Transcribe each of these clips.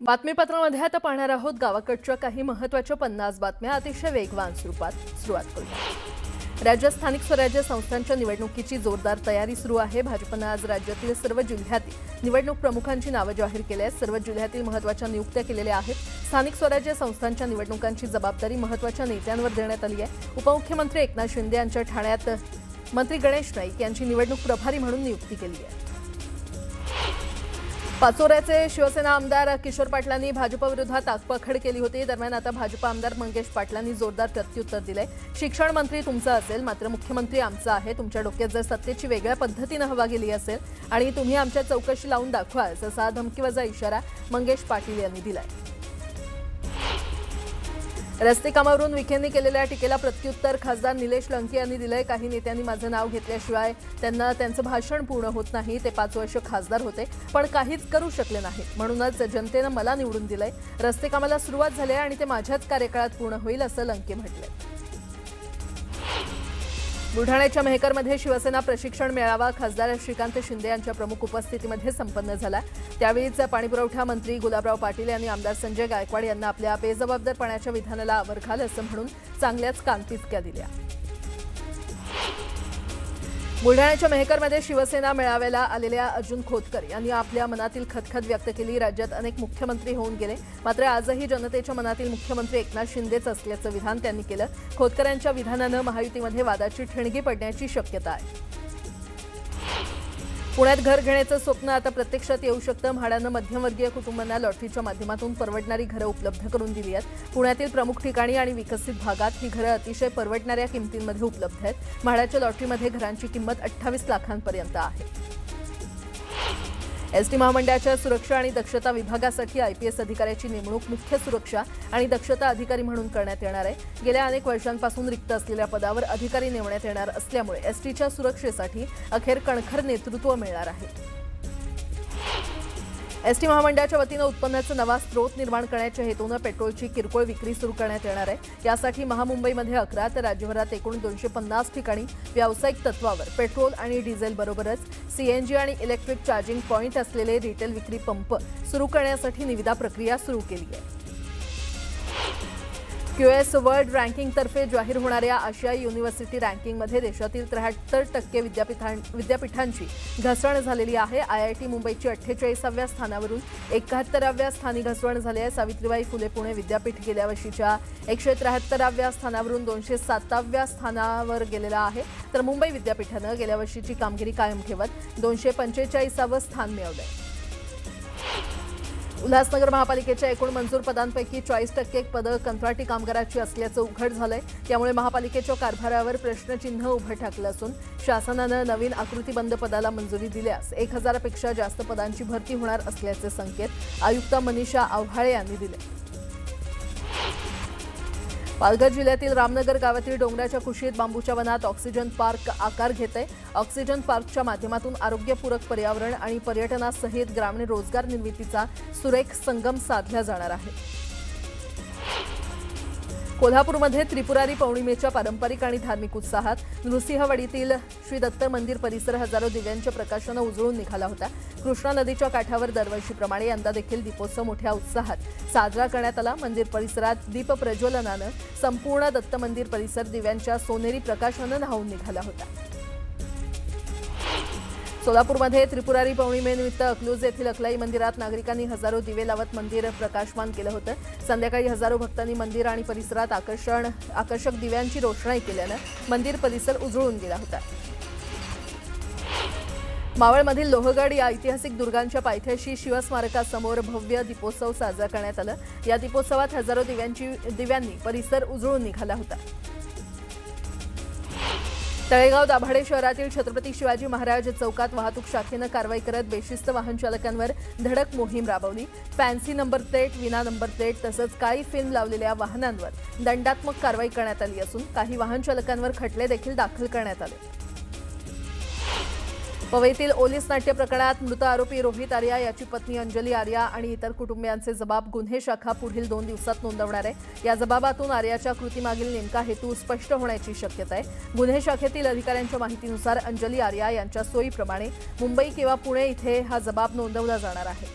बातमीपत्रामध्ये आता पाहणार आहोत गावाकडच्या काही महत्त्वाच्या 50 बातम्या अतिशय वेगवान स्वरूपात. सुरुवात करूया. राज्यात स्थानिक स्वराज्य संस्थांच्या निवडणुकीची जोरदार तयारी सुरू आहे. भाजपनं आज राज्यातील सर्व जिल्ह्यातील निवडणूक प्रमुखांची नावं जाहीर केली आहेत. सर्व जिल्ह्यातील महत्त्वाच्या नियुक्त्या केलेल्या आहेत. स्थानिक स्वराज्य संस्थांच्या निवडणुकांची जबाबदारी महत्त्वाच्या नेत्यांवर देण्यात आली आहे. उपमुख्यमंत्री एकनाथ शिंदे यांच्या ठाण्यात मंत्री गणेश नाईक यांची निवडणूक प्रभारी म्हणून नियुक्ती केली आहे. पाचोऱ्याचे शिवसेना आमदार किशोर पाटलांनी भाजपविरोधात आगपाखड केली होती. दरम्यान आता भाजप आमदार मंगेश पाटलांनी जोरदार प्रत्युत्तर दिलंय. शिक्षण मंत्री तुमचा असेल, मात्र मुख्यमंत्री आमचा आहे. तुमच्या डोक्यात जर सत्तेची वेगळ्या पद्धतीनं हवा गेली असेल आणि तुम्ही आमच्या चौकशी लावून दाखवाल, असा धमकीवजा इशारा मंगेश पाटील यांनी दिलाय. रस्ते कामावरून विखेंनी केलेल्या टीकेला प्रत्युत्तर खासदार निलेश लंके यांनी दिलंय. काही नेत्यांनी माझं नाव घेतल्याशिवाय त्यांना त्यांचं भाषण पूर्ण होत नाही. ते 5 वर्ष खासदार होते पण काहीच करू शकले नाहीत, म्हणूनच जनतेनं मला निवडून दिलंय. रस्ते कामाला सुरुवात झाली आणि ते माझ्याच कार्यकाळात पूर्ण होईल, असं लंके म्हटलंय. बुलढाण्याच्या मेहकरमध्ये शिवसेना प्रशिक्षण मेळावा खासदार श्रीकांत शिंदे यांच्या प्रमुख उपस्थितीमध्ये संपन्न झाला. त्यावेळीच पाणीपुरवठा मंत्री गुलाबराव पाटील यांनी आमदार संजय गायकवाड यांना आपल्या बेजबाबदारपणाच्या विधानाला आवर घाल असं म्हणून चांगल्याच कानपिचक्या दिल्या. बुलढाण्याच्या मेहकरमध्ये शिवसेना मेळाव्याला आलेल्या अर्जुन खोतकर यांनी आपल्या मनातील खदखद व्यक्त केली. राज्यात अनेक मुख्यमंत्री होऊन गेले, मात्र आजही जनतेच्या मनातील मुख्यमंत्री एकनाथ शिंदेच असल्याचं विधान त्यांनी केलं. खोतकर यांच्या विधानानं महायुतीमध्ये वादाची ठिणगी पडण्याची शक्यता आहे. पुण्यात घर घेण्याचं स्वप्न आता प्रत्यक्षात येऊ शकतं. म्हाडानं मध्यमवर्गीय कुटुंबांना लॉटरीच्या माध्यमातून परवडणारी घरं उपलब्ध करून दिली आहेत. पुण्यातील प्रमुख ठिकाणी आणि विकसित भागात ही घरं अतिशय परवडणाऱ्या किमतींमध्ये उपलब्ध आहेत. म्हाडाच्या लॉटरीमध्ये घरांची किंमत 28 लाखांपर्यंत आहे. एसटी महामंडळाच्या सुरक्षा आणि दक्षता विभागासाठी आयपीएस अधिकाऱ्याची नेमणूक मुख्य सुरक्षा आणि दक्षता अधिकारी म्हणून करण्यात येणार आहे. गेल्या अनेक वर्षांपासून रिक्त असलेल्या पदावर अधिकारी नेमण्यात येणार असल्यामुळे एसटीच्या सुरक्षेसाठी अखेर कणखर नेतृत्व मिळणार आहे. एसटी महामंडळाच्या वतीनं उत्पन्नाचा नवा स्रोत निर्माण करण्याच्या हेतूनं पेट्रोलची किरकोळ विक्री सुरू करण्यात येणार आहे. यासाठी महामुंबईमध्ये 11 तर राज्यभरात एकूण 250 ठिकाणी व्यावसायिक तत्वावर पेट्रोल आणि डिझेल बरोबरच सीएनजी आणि इलेक्ट्रिक चार्जिंग पॉईंट असलेले रिटेल विक्री पंप सुरू करण्यासाठी निविदा प्रक्रिया सुरू केली आहे. क्यूएस वर्ल्ड रँकिंगतर्फे जाहीर होणाऱ्या आशियाई युनिव्हर्सिटी रँकिंगमध्ये देशातील 73% विद्यापीठांची घसरण झालेली आहे. आयआयटी मुंबईची 48व्या स्थानावरून 71व्या स्थानी घसरण झाली आहे. सावित्रीबाई फुले पुणे विद्यापीठ गेल्या वर्षीच्या 173व्या स्थानावरून 207व्या स्थानावर गेलेला आहे. तर मुंबई विद्यापीठानं गेल्या वर्षीची कामगिरी कायम ठेवत 245वं स्थान मिळवलंय. उल्हासनगर महापालिकेच्या एकूण मंजूर पदांपैकी 40% पदं कंत्राटी कामगाराची असल्याचं उघड झालंय. त्यामुळे महापालिकेच्या कारभारावर प्रश्नचिन्ह उभं ठाकलं असून शासनानं नवीन आकृतीबंध पदाला मंजुरी दिल्यास 1000 पेक्षा जास्त पदांची भरती होणार असल्याचे संकेत आयुक्त मनीषा आव्हाळे यांनी दिले. पालघर जिल्ह्यातील रामनगर गावातील डोंगराच्या कुशीत बांबूच्या वनात ऑक्सिजन पार्क आकार घेतंय. ऑक्सिजन पार्कच्या माध्यमातून आरोग्यपूरक पर्यावरण आणि पर्यटनासहित ग्रामीण रोजगार निर्मितीचा सुरेख संगम साधला जाणार आहे. कोल्हापूरमध्ये त्रिपुरारी पौर्णिमेच्या पारंपरिक आणि धार्मिक उत्साहात नृसिंहवाडीतील श्री दत्त मंदिर परिसर हजारो दिव्यांच्या प्रकाशानं उजळून निघाला होता. कृष्णा नदीच्या काठावर दरवर्षीप्रमाणे यंदा देखील दीपोत्सव मोठ्या उत्साहात साजरा करण्यात आला. मंदिर परिसरात दीप प्रज्वलनानं संपूर्ण दत्त मंदिर परिसर दिव्यांच्या सोनेरी प्रकाशानं न्हावून निघाला होता. सोलापूरमध्ये त्रिपुरारी पौर्णिमेनिमित्त अकलूज येथील अकलाई मंदिरात नागरिकांनी हजारो दिवे लावत मंदिर प्रकाशमान केलं होतं. संध्याकाळी हजारो भक्तांनी मंदिर आणि परिसरात आकर्षक दिव्यांची रोषणाई केल्यानं मंदिर परिसर उजळून गेला होता. मावळमधील लोहगड या ऐतिहासिक दुर्गांच्या पायथ्याशी शिवस्मारकासमोर भव्य दीपोत्सव साजरा करण्यात आला. या दीपोत्सवात हजारो दिव्यांनी परिसर उजळून निघाला होता. तळेगाव दाभाडे शहरातील छत्रपती शिवाजी महाराज चौकात वाहतूक शाखेनं कारवाई करत बेशिस्त वाहन चालकांवर धडक मोहीम राबवली. फॅन्सी नंबर प्लेट, विना नंबर प्लेट तसंच काळी फिल्म लावलेल्या वाहनांवर दंडात्मक कारवाई करण्यात आली असून काही वाहन चालकांवर खटले देखील दाखल करण्यात आले. पवईतील ओलीस नाट्य प्रकरणात मृत आरोपी रोहित आर्या याची पत्नी अंजली आर्या आणि इतर कुटुंबियांचे जबाब गुन्हे शाखा पुढील 2 दिवसात नोंदवणार आहे. या जबाबातून आर्याच्या कृतीमागील नेमका हेतू स्पष्ट होण्याची शक्यता आहे. गुन्हे शाखेतील अधिकाऱ्यांच्या माहितीनुसार अंजली आर्या यांच्या सोयीप्रमाणे मुंबई किंवा पुणे इथे हा जबाब नोंदवला जाणार आहे.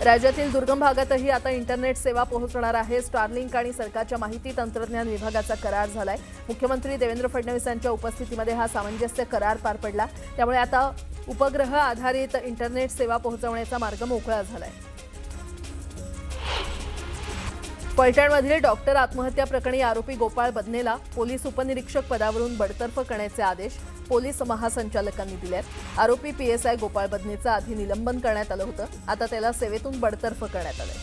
राज्यातील दुर्गम भागातही आता इंटरनेट सेवा पोहोचणार आहे. स्टारलिंक आणि सरकारच्या माहिती तंत्रज्ञान विभागाचा करार झालाय. मुख्यमंत्री देवेंद्र फडणवीस यांच्या उपस्थितीमध्ये हा सामंजस्य करार पार पडला. त्यामुळे आता उपग्रह आधारित इंटरनेट सेवा पोहोचवण्याचा मार्ग मोकळा झालाय. फलटणमधील डॉक्टर आत्महत्या प्रकरणी आरोपी गोपाळ बदनेला पोलीस उपनिरीक्षक पदावरून बडतर्फ करण्याचे आदेश पोलीस महासंचालकांनी दिले आहेत. आरोपी पीएसआय गोपाळ बदनेचं आधी निलंबन करण्यात आलं होतं. आता त्याला सेवेतून बडतर्फ करण्यात आलंय.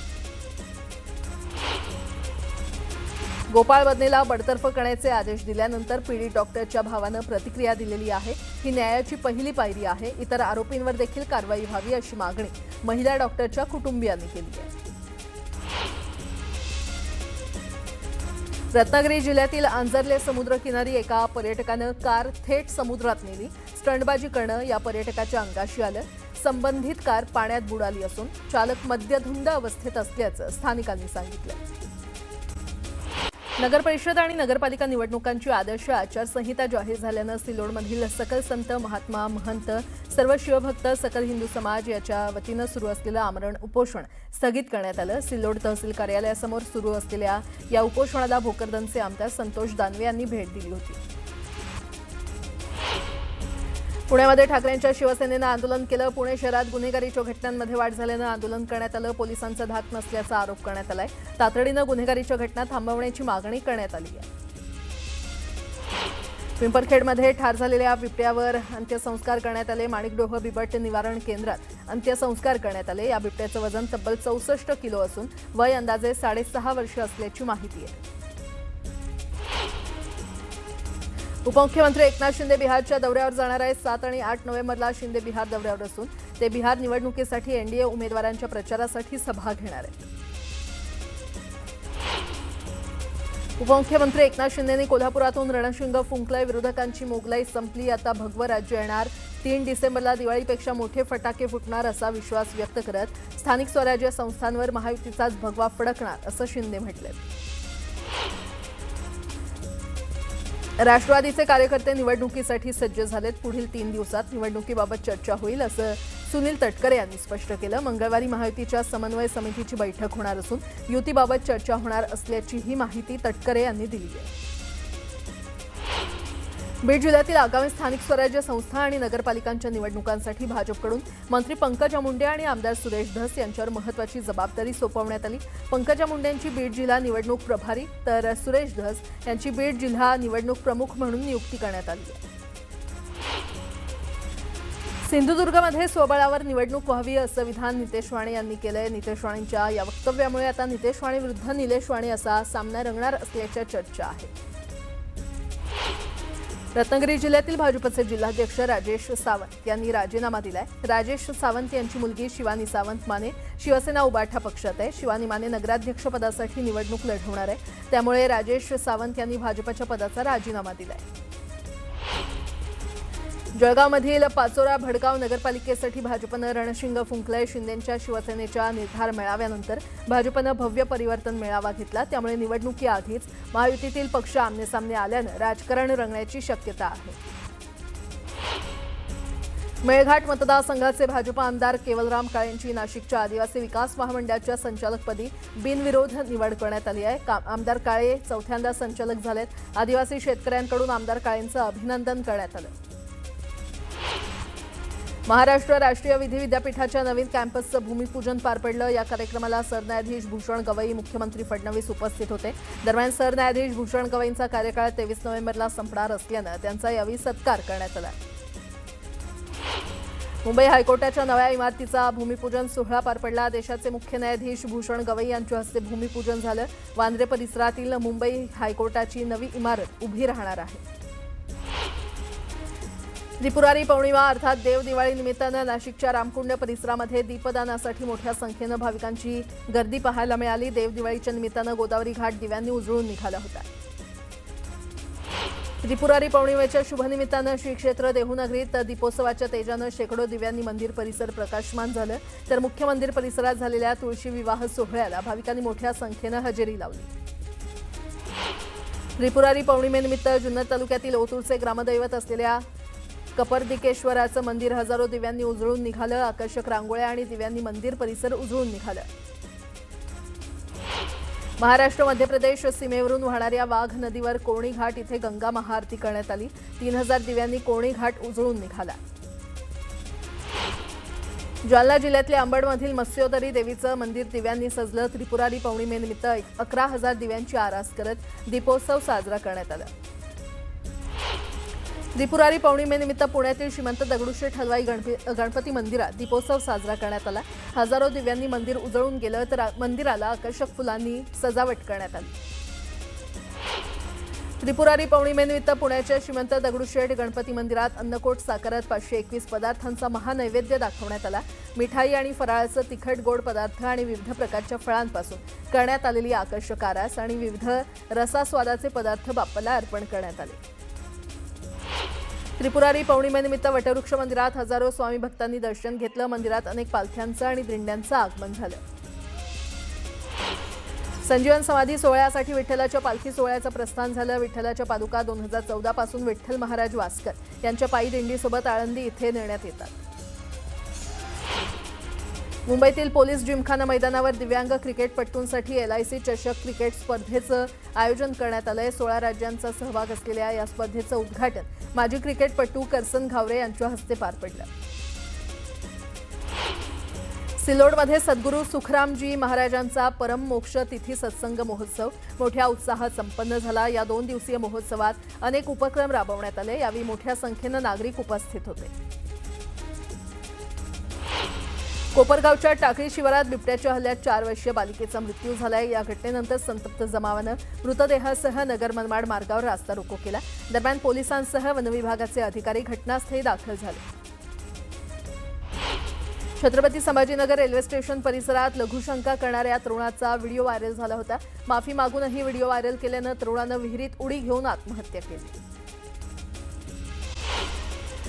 गोपाळ बदनेला बडतर्फ करण्याचे आदेश दिल्यानंतर पीडित डॉक्टरच्या भावानं प्रतिक्रिया दिलेली आहे. ही न्यायाची पहिली पायरी आहे. इतर आरोपींवर देखील कारवाई व्हावी अशी मागणी महिला डॉक्टरच्या कुटुंबियांनी केली आहे. रत्नागिरी जिल्ह्यातील आंजर्ले समुद्रकिनारी एका पर्यटकानं कार थेट समुद्रात नेली. स्टंटबाजी करणं या पर्यटकाच्या अंगाशी आलं. संबंधित कार पाण्यात बुडाली असून चालक मद्यधुंद अवस्थेत असल्याचं स्थानिकांनी सांगितलं. नगरपरिषद आणि नगरपालिका निवडणुकांची आदर्श आचारसंहिता जाहीर झाल्यानं सिल्लोडमधील सकल संत महात्मा महंत सर्व शिवभक्त सकल हिंदू समाज याच्या वतीनं सुरू असलेलं आमरण उपोषण स्थगित करण्यात आलं. सिल्लोड तहसील कार्यालयासमोर सुरू असलेल्या या उपोषणाला भोकरदनचे आमदार संतोष दानवे यांनी भेट दिली होती. पुण्यामध्ये ठाकरेंच्या शिवसेनेनं आंदोलन केलं. पुणे शहरात गुन्हेगारीच्या घटनांमध्ये वाढ झाल्यानं आंदोलन करण्यात आलं. पोलिसांचा धाक नसल्याचा आरोप करण्यात आलाय. तातडीनं गुन्हेगारीच्या घटना थांबवण्याची मागणी करण्यात आली आहे. पिंपरखेडमध्ये ठार झालेल्या बिबट्यावर अंत्यसंस्कार करण्यात आले. माणिकडोह बिबट निवारण केंद्रात अंत्यसंस्कार करण्यात आले. या बिबट्याचं वजन तब्बल 64 किलो असून वय अंदाजे 6.5 वर्ष असल्याची माहिती आहे. उपमुख्यमंत्री एकनाथ शिंदे बिहारच्या दौऱ्यावर जाणार आहेत. 7 आणि 8 नोव्हेंबरला शिंदे बिहार दौऱ्यावर असून ते बिहार निवडणुकीसाठी एनडीए उमेदवारांच्या प्रचारासाठी सभा घेणार आहेत. उपमुख्यमंत्री एकनाथ शिंदेंनी कोल्हापुरातून रणशिंग फुंकलंय. विरोधकांची मोगलाई संपली. आता भगवं राज्य येणार. 3 डिसेंबरला दिवाळीपेक्षा मोठे फटाके फुटणार असा विश्वास व्यक्त करत स्थानिक स्वराज्य संस्थांवर महायुतीचाच भगवा फडकणार असं शिंदे म्हटलंय. राष्ट्रवादीचे कार्यकर्ते निवडणुकीसाठी सज्ज झालेत. पुढील 3 दिवसात निवडणुकीबाबत चर्चा होईल असं सुनील तटकरे यांनी स्पष्ट केलं. मंगळवारी महायुतीच्या समन्वय समितीची बैठक होणार असून युतीबाबत चर्चा होणार असल्याची ही माहिती तटकरे यांनी दिली आहे. बीड जिल्ह्यातील आगामी स्थानिक स्वराज्य संस्था आणि नगरपालिकांच्या निवडणुकांसाठी भाजपकडून मंत्री पंकजा मुंडे आणि आमदार सुरेश धस यांच्यावर महत्त्वाची जबाबदारी सोपवण्यात आली. पंकजा मुंडेंची बीड जिल्हा निवडणूक प्रभारी तर सुरेश धस यांची बीड जिल्हा निवडणूक प्रमुख म्हणून नियुक्ती करण्यात आली आहे. सिंधुदुर्गमध्ये स्वबळावर निवडणूक व्हावी असं विधान नितेश राणे यांनी केलंय. नितेश राणेंच्या या वक्तव्यामुळे आता नितेश राणे विरुद्ध निलेश राणे असा सामना रंगणार असल्याच्या चर्चा आहेत. रत्नागिरी जिल्ह्यातील भाजपचे जिल्हाध्यक्ष राजेश सावंत यांनी राजीनामा दिलाय. राजेश सावंत यांची मुलगी शिवानी सावंत माने शिवसेना उबाठा पक्षात आहे. शिवानी माने नगराध्यक्षपदासाठी निवडणूक लढवणार आहे. त्यामुळे राजेश सावंत यांनी भाजपच्या पदाचा राजीनामा दिलाय. जळगावमधील पाचोरा भडगाव नगरपालिकेसाठी भाजपनं रणशिंग फुंकलंय. शिंदेंच्या शिवसेनेच्या निर्धार मेळाव्यानंतर भाजपनं भव्य परिवर्तन मेळावा घेतला. त्यामुळे निवडणुकीआधीच महायुतीतील पक्ष आमनेसामने आल्यानं राजकारण रंगण्याची शक्यता आहे. मेळघाट मतदारसंघाचे भाजप आमदार केवलराम काळेंची नाशिकच्या आदिवासी विकास महामंडळाच्या संचालकपदी बिनविरोध निवड करण्यात आली आहे. आमदार काळे 4थ्यांदा संचालक झालेत. आदिवासी शेतकऱ्यांकडून आमदार काळेंचं अभिनंदन करण्यात आलं. महाराष्ट्र राष्ट्रीय विधी विद्यापीठाच्या नवीन कॅम्पसचं भूमिपूजन पार पडलं. या कार्यक्रमाला सरन्यायाधीश भूषण गवई मुख्यमंत्री फडणवीस उपस्थित होते. दरम्यान सरन्यायाधीश भूषण गवईंचा कार्यकाळ 23 नोव्हेंबरला संपणार असल्यानं त्यांचा यावेळी सत्कार करण्यात आला. मुंबई हायकोर्टाच्या नव्या इमारतीचा भूमिपूजन सोहळा पार पडला. देशाचे मुख्य न्यायाधीश भूषण गवई यांच्या हस्ते भूमिपूजन झालं. वांद्रे परिसरातील मुंबई हायकोर्टाची नवी इमारत उभी राहणार आहे. त्रिपुरारी पौर्णिमा अर्थात देव दिवाळी निमित्तानं नाशिकच्या रामकुंड परिसरामध्ये दीपदानासाठी मोठ्या संख्येनं भाविकांची गर्दी पाहायला मिळाली. देव दिवाळीच्या निमित्तानं गोदावरी घाट दिव्यांनी उजळून निघाला होता. त्रिपुरारी पौर्णिमेच्या शुभनिमित्तानं श्री क्षेत्र देहूनगरीत दीपोत्सवाच्या तेजानं शेकडो दिव्यांनी मंदिर परिसर प्रकाशमान झालं. तर मुख्य मंदिर परिसरात झालेल्या तुळशी विवाह सोहळ्याला भाविकांनी मोठ्या संख्येनं हजेरी लावली. त्रिपुरारी पौर्णिमेनिमित्त जुन्नर तालुक्यातील ओतूरचे ग्रामदैवत असलेल्या कपर्दिकेश्वराचं मंदिर हजारो दिव्यांनी उजळून निघालं. आकर्षक रांगोळ्या आणि दिव्यांनी मंदिर परिसर उजळून निघालं. महाराष्ट्र मध्य प्रदेश सीमेवरून वाहणाऱ्या वाघ नदीवर कोणी घाट इथे गंगा महाआरती करण्यात आली. 3000 दिव्यांनी कोणी घाट उजळून निघाला. जालना जिल्ह्यातल्या अंबडमधील मत्स्योदरी देवीचं मंदिर दिव्यांनी सजलं. त्रिपुरारी पौर्णिमेनिमित्त 11,000 दिव्यांची आरास करत दीपोत्सव साजरा करण्यात आला. त्रिपुरारी पौर्णिमेनिमित्त पुण्यातील श्रीमंत दगडूशेठ हलवाई गणपती मंदिरात दीपोत्सव साजरा करण्यात आला. हजारो दिव्यांनी मंदिर उजळून गेलं तर मंदिराला आकर्षक फुलांनी सजावट करण्यात आली. त्रिपुरारी पौर्णिमेनिमित्त पुण्याच्या श्रीमंत दगडूशेठ गणपती मंदिरात अन्नकोट साकारत 521 पदार्थांचा महानैवेद्य दाखवण्यात आला. मिठाई आणि फराळाचं तिखट गोड पदार्थ आणि विविध प्रकारच्या फळांपासून करण्यात आलेली आकर्षक आरास आणि विविध रसास्वादाचे पदार्थ बाप्पाला अर्पण करण्यात आले. त्रिपुरारी पौर्णिमेनिमित्त वटवृक्ष मंदिरात हजारो स्वामी भक्तांनी दर्शन घेतलं. मंदिरात अनेक पालख्यांचं आणि दिंड्यांचं आगमन झालं. संजीवन समाधी सोहळ्यासाठी विठ्ठलाच्या पालखी सोहळ्याचं प्रस्थान झालं. विठ्ठलाच्या पादुका 2014 पासून विठ्ठल महाराज वास्कर यांच्या पायी दिंडीसोबत आळंदी इथे नेण्यात येतात. मुंबईतील पोलीस जिमखाना मैदानावर दिव्यांग क्रिकेटपटूंसाठी LIC चषक क्रिकेट स्पर्धेचं आयोजन करण्यात आलंय. 16 राज्यांचा सहभाग असलेल्या या स्पर्धेचं उद्घाटन माजी क्रिकेटपटू करसन घावरे यांच्या हस्ते पार पडलं. सिल्लोडमध्ये सद्गुरू सुखरामजी महाराजांचा परममोक्ष तिथी सत्संग महोत्सव मोठ्या उत्साहात संपन्न झाला. या 2 दिवसीय महोत्सवात अनेक उपक्रम राबवण्यात आले. यावेळी मोठ्या संख्येनं नागरिक उपस्थित होते. कोपरगावच्या टाकळी शिवारात बिबट्याच्या हल्ल्यात 4 वर्षीय बालिकेचा मृत्यू झालाय. या घटनेनंतर संतप्त जमावानं मृतदेहासह नगर मनमाड मार्गावर रास्ता रोको केला. दरम्यान पोलिसांसह वनविभागाचे अधिकारी घटनास्थळी दाखल झाले. छत्रपती संभाजीनगर रेल्वे स्टेशन परिसरात लघुशंका करणाऱ्या तरुणाचा व्हिडिओ व्हायरल झाला होता. माफी मागूनही व्हिडिओ व्हायरल केल्यानं तरुणानं विहिरीत उडी घेऊन आत्महत्या केली.